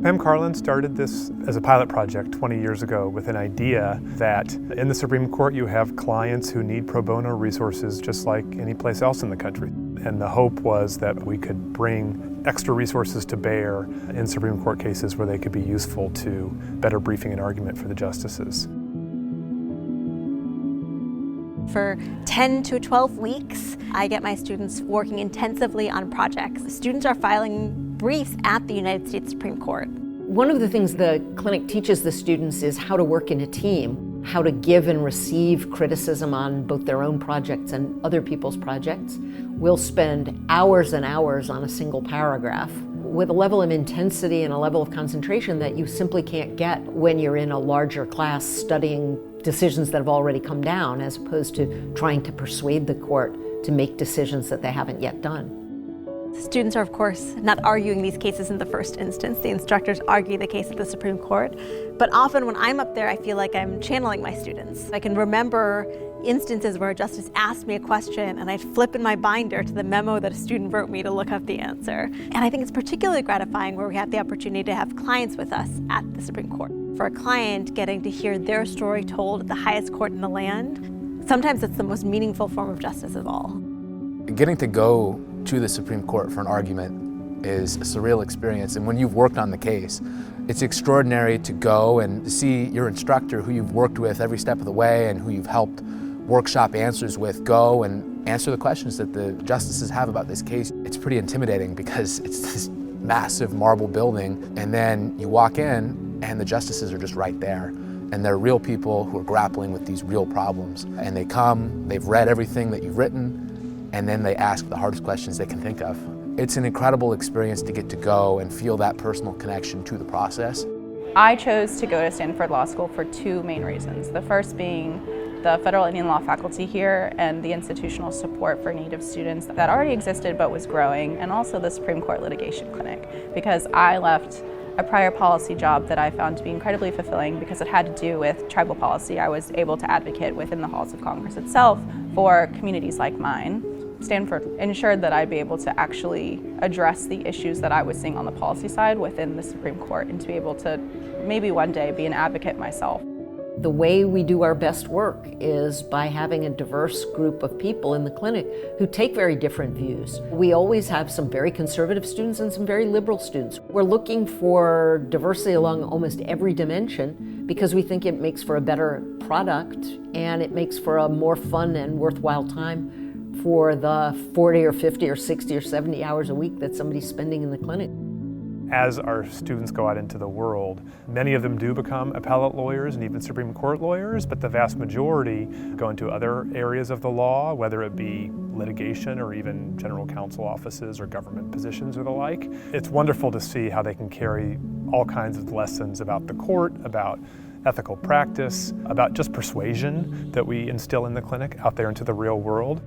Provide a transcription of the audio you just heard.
Pam Carlin started this as a pilot project 20 years ago with an idea that in the Supreme Court you have clients who need pro bono resources just like any place else in the country. And the hope was that we could bring extra resources to bear in Supreme Court cases where they could be useful to better briefing and argument for the justices. For 10 to 12 weeks, I get my students working intensively on projects. Students are filing briefs at the United States Supreme Court. One of the things the clinic teaches the students is how to work in a team, how to give and receive criticism on both their own projects and other people's projects. We'll spend hours and hours on a single paragraph with a level of intensity and a level of concentration that you simply can't get when you're in a larger class studying decisions that have already come down, as opposed to trying to persuade the court to make decisions that they haven't yet done. Students are, of course, not arguing these cases in the first instance. The instructors argue the case at the Supreme Court. But often when I'm up there, I feel like I'm channeling my students. I can remember instances where a justice asked me a question and I'd flip in my binder to the memo that a student wrote me to look up the answer. And I think it's particularly gratifying where we have the opportunity to have clients with us at the Supreme Court. For a client, getting to hear their story told at the highest court in the land, sometimes it's the most meaningful form of justice of all. Getting to go to the Supreme Court for an argument is a surreal experience, and when you've worked on the case, it's extraordinary to go and see your instructor who you've worked with every step of the way and who you've helped workshop answers with go and answer the questions that the justices have about this case. It's pretty intimidating because it's this massive marble building, and then you walk in and the justices are just right there. And they're real people who are grappling with these real problems. And they come, they've read everything that you've written, and then they ask the hardest questions they can think of. It's an incredible experience to get to go and feel that personal connection to the process. I chose to go to Stanford Law School for two main reasons. The first being the federal Indian law faculty here and the institutional support for Native students that already existed but was growing, and also the Supreme Court litigation clinic, because I left a prior policy job that I found to be incredibly fulfilling because it had to do with tribal policy. I was able to advocate within the halls of Congress itself for communities like mine. Stanford ensured that I'd be able to actually address the issues that I was seeing on the policy side within the Supreme Court, and to be able to maybe one day be an advocate myself. The way we do our best work is by having a diverse group of people in the clinic who take very different views. We always have some very conservative students and some very liberal students. We're looking for diversity along almost every dimension because we think it makes for a better product and it makes for a more fun and worthwhile time for the 40 or 50 or 60 or 70 hours a week that somebody's spending in the clinic. As our students go out into the world, many of them do become appellate lawyers and even Supreme Court lawyers, but the vast majority go into other areas of the law, whether it be litigation or even general counsel offices or government positions or the like. It's wonderful to see how they can carry all kinds of lessons about the court, about ethical practice, about just persuasion that we instill in the clinic out there into the real world.